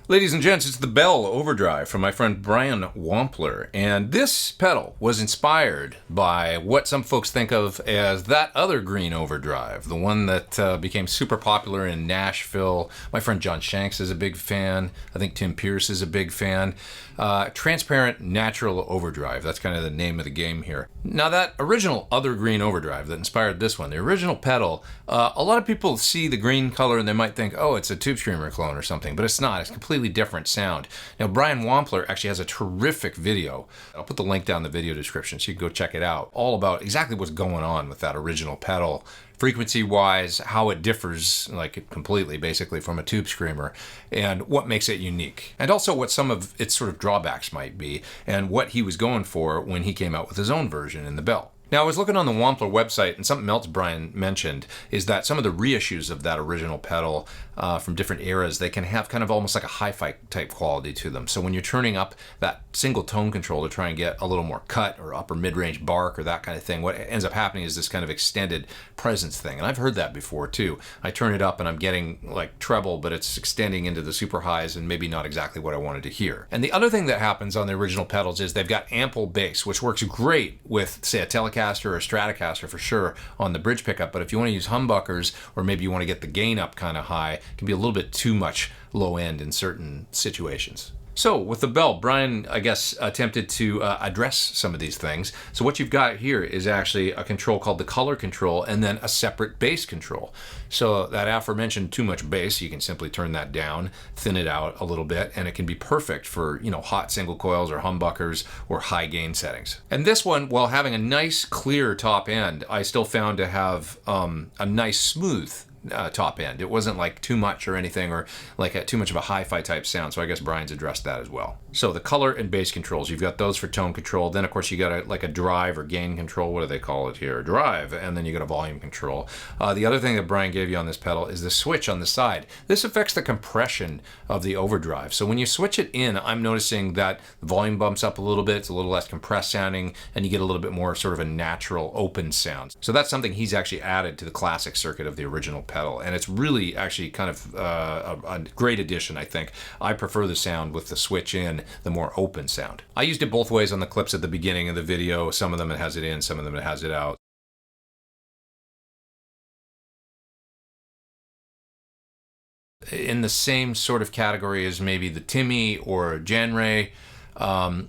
Ladies and gents, it's the Belle Overdrive from my friend Brian Wampler, and this pedal was inspired by what some folks think of as that other green overdrive, the one that became super popular in Nashville. My friend John Shanks is a big fan. I think Tim Pierce is a big fan. Transparent Natural Overdrive, that's kind of the name of the game here. Now that original other green overdrive that inspired this one, the original pedal, a lot of people see the green color and they might think, oh, it's a Tube Screamer clone or something, but it's not. It's completely different sound. Now, Brian Wampler actually has a terrific video. I'll put the link down in the video description so you can go check it out. All about exactly what's going on with that original pedal, frequency-wise, how it differs like completely, basically, from a Tube Screamer, and what makes it unique. And also what some of its sort of drawbacks might be, and what he was going for when he came out with his own version in the Belle. Now, I was looking on the Wampler website, and something else Brian mentioned is that some of the reissues of that original pedal from different eras, they can have kind of almost like a hi-fi type quality to them. So when you're turning up that single tone control to try and get a little more cut or upper mid-range bark or that kind of thing, what ends up happening is this kind of extended presence thing. And I've heard that before too. I turn it up and I'm getting like treble, but it's extending into the super highs and maybe not exactly what I wanted to hear. And the other thing that happens on the original pedals is they've got ample bass, which works great with, say, a Telecaster or a Stratocaster for sure on the bridge pickup. But if you want to use humbuckers, or maybe you want to get the gain up kind of high, it can be a little bit too much low end in certain situations. So with the Belle, Brian, I guess, attempted to address some of these things. So what you've got here is actually a control called the color control and then a separate bass control. So that aforementioned too much bass, you can simply turn that down, thin it out a little bit, and it can be perfect for, you know, hot single coils or humbuckers or high gain settings. And this one, while having a nice clear top end, I still found to have a nice smooth top end. It wasn't like too much or anything, or like too much of a hi-fi type sound. So I guess Brian's addressed that as well. So the color and bass controls, you've got those for tone control. Then of course you got like a drive or gain control. What do they call it here? Drive. And then you got a volume control. The other thing that Brian gave you on this pedal is the switch on the side. This affects the compression of the overdrive. So when you switch it in, I'm noticing that the volume bumps up a little bit. It's a little less compressed sounding, and you get a little bit more sort of a natural open sound. So that's something he's actually added to the classic circuit of the original pedal, and it's really actually kind of a great addition, I think. I prefer the sound with the switch in, the more open sound. I used it both ways on the clips at the beginning of the video. Some of them it has it in, some of them it has it out. In the same sort of category as maybe the Timmy or Janray,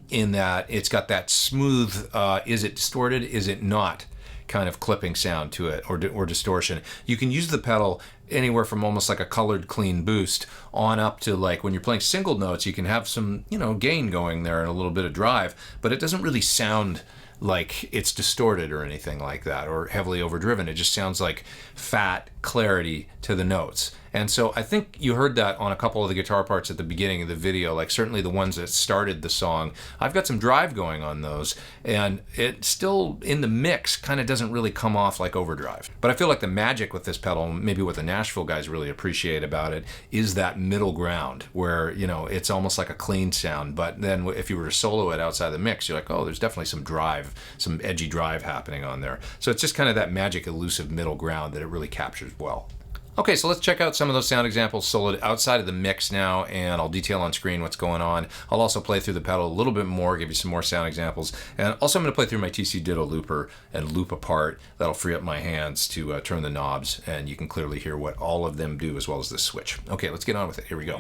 in that it's got that smooth, is it distorted, is it not, kind of clipping sound to it, or distortion. You can use the pedal anywhere from almost like a colored clean boost on up to, like, when you're playing single notes, you can have some, you know, gain going there and a little bit of drive, but it doesn't really sound like it's distorted or anything like that, or heavily overdriven. It just sounds like fat clarity to the notes. And so I think you heard that on a couple of the guitar parts at the beginning of the video, like certainly the ones that started the song. I've got some drive going on those, and it still, in the mix, kind of doesn't really come off like overdrive. But I feel like the magic with this pedal, maybe what the Nashville guys really appreciate about it, is that middle ground where, you know, it's almost like a clean sound, but then if you were to solo it outside the mix, you're like, oh, there's definitely some drive, some edgy drive happening on there. So it's just kind of that magic elusive middle ground that it really captures well. Okay, so let's check out some of those sound examples soloed outside of the mix now, and I'll detail on screen what's going on. I'll also play through the pedal a little bit more, give you some more sound examples, and also I'm going to play through my TC Ditto looper and loop apart. That'll free up my hands to turn the knobs, and you can clearly hear what all of them do as well as the switch. Okay, let's get on with it. Here we go.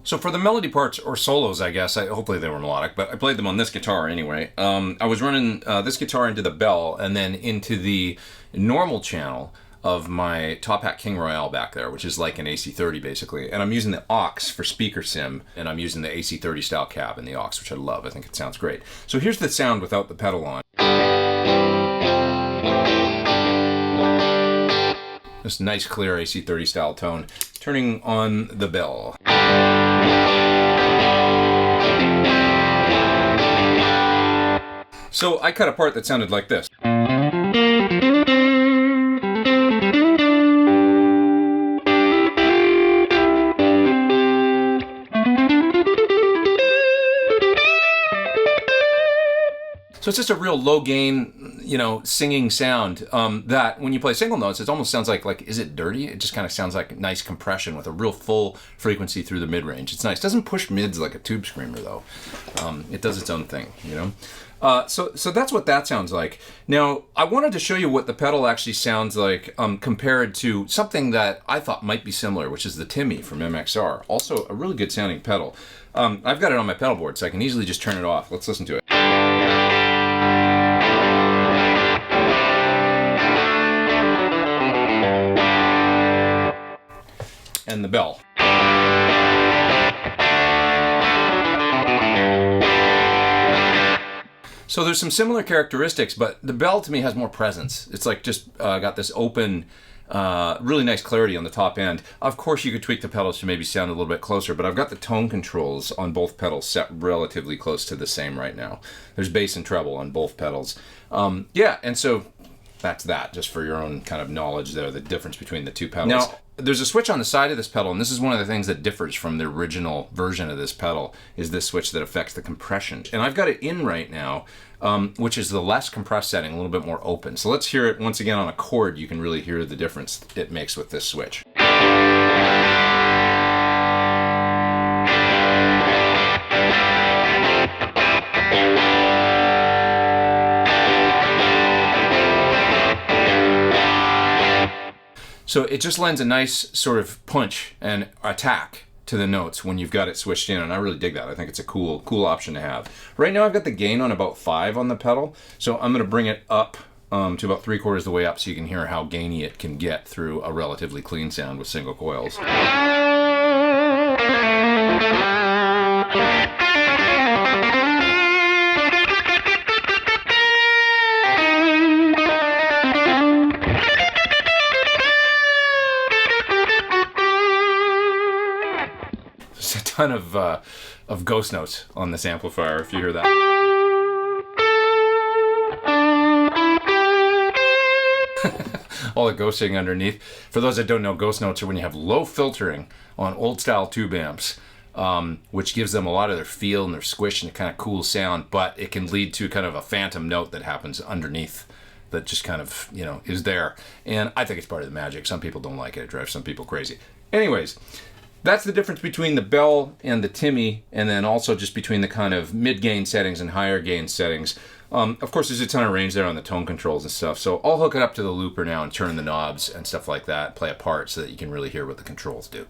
So for the melody parts or solos, I guess, hopefully they were melodic, but I played them on this guitar anyway. I was running this guitar into the Belle and then into the normal channel of my Top Hat King Royale back there, which is like an AC30 basically. And I'm using the aux for speaker sim, and I'm using the AC30 style cab in the aux, which I love. I think it sounds great. So here's the sound without the pedal on. This nice clear AC30 style tone. Turning on the Belle. So I cut a part that sounded like this. So it's just a real low gain, you know, singing sound that when you play single notes, it almost sounds like, is it dirty? It just kind of sounds like nice compression with a real full frequency through the mid-range. It's nice. It doesn't push mids like a tube screamer though. It does its own thing, you know? So that's what that sounds like. Now, I wanted to show you what the pedal actually sounds like compared to something that I thought might be similar, which is the Timmy from MXR. Also a really good sounding pedal. I've got it on my pedal board, so I can easily just turn it off. Let's listen to it. And the Belle. So there's some similar characteristics, but the Belle to me has more presence. It's like just got this open, really nice clarity on the top end. Of course, you could tweak the pedals to maybe sound a little bit closer, but I've got the tone controls on both pedals set relatively close to the same right now. There's bass and treble on both pedals. Yeah, and so that's that, just for your own kind of knowledge there, the difference between the two pedals. Now, there's a switch on the side of this pedal, and this is one of the things that differs from the original version of this pedal, is this switch that affects the compression. And I've got it in right now, which is the less compressed setting, a little bit more open. So let's hear it once again on a chord. You can really hear the difference it makes with this switch. So it just lends a nice sort of punch and attack to the notes when you've got it switched in, and I really dig that. I think it's a cool option to have. Right now I've got the gain on about 5 on the pedal, so I'm going to bring it up to about 3/4 the way up so you can hear how gainy it can get through a relatively clean sound with single coils. There's a ton of ghost notes on this amplifier, if you hear that. All the ghosting underneath. For those that don't know, ghost notes are when you have low filtering on old style tube amps, which gives them a lot of their feel and their squish and a kind of cool sound, but it can lead to kind of a phantom note that happens underneath that just kind of, you know, is there. And I think it's part of the magic. Some people don't like it. It drives some people crazy. Anyways, that's the difference between the Belle and the Timmy, and then also just between the kind of mid-gain settings and higher gain settings. Of course, there's a ton of range there on the tone controls and stuff, so I'll hook it up to the looper now and turn the knobs and stuff like that, play a part so that you can really hear what the controls do.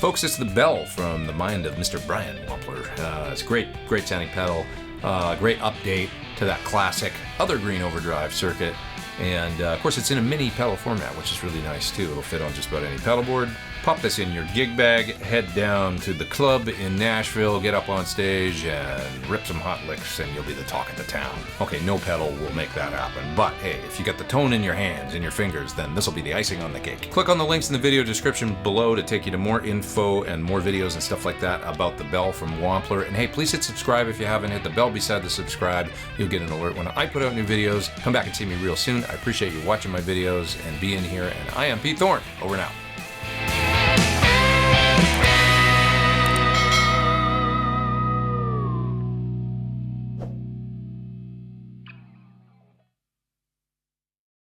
folks, it's the Belle from the mind of Mr. Brian Wampler. It's a great sounding pedal. Great update to that classic other green overdrive circuit. And of course, it's in a mini pedal format, which is really nice too. It'll fit on just about any pedal board. Pop this in your gig bag, head down to the club in Nashville, get up on stage and rip some hot licks, and you'll be the talk of the town. Okay, no pedal will make that happen, but hey, if you get the tone in your hands, in your fingers, then this will be the icing on the cake. Click on the links in the video description below to take you to more info and more videos and stuff like that about the Belle from Wampler. And hey, please hit subscribe if you haven't. Hit the bell beside the subscribe. You'll get an alert when I put out new videos. Come back and see me real soon. I appreciate you watching my videos and being here, and I am Pete Thorn. Over now.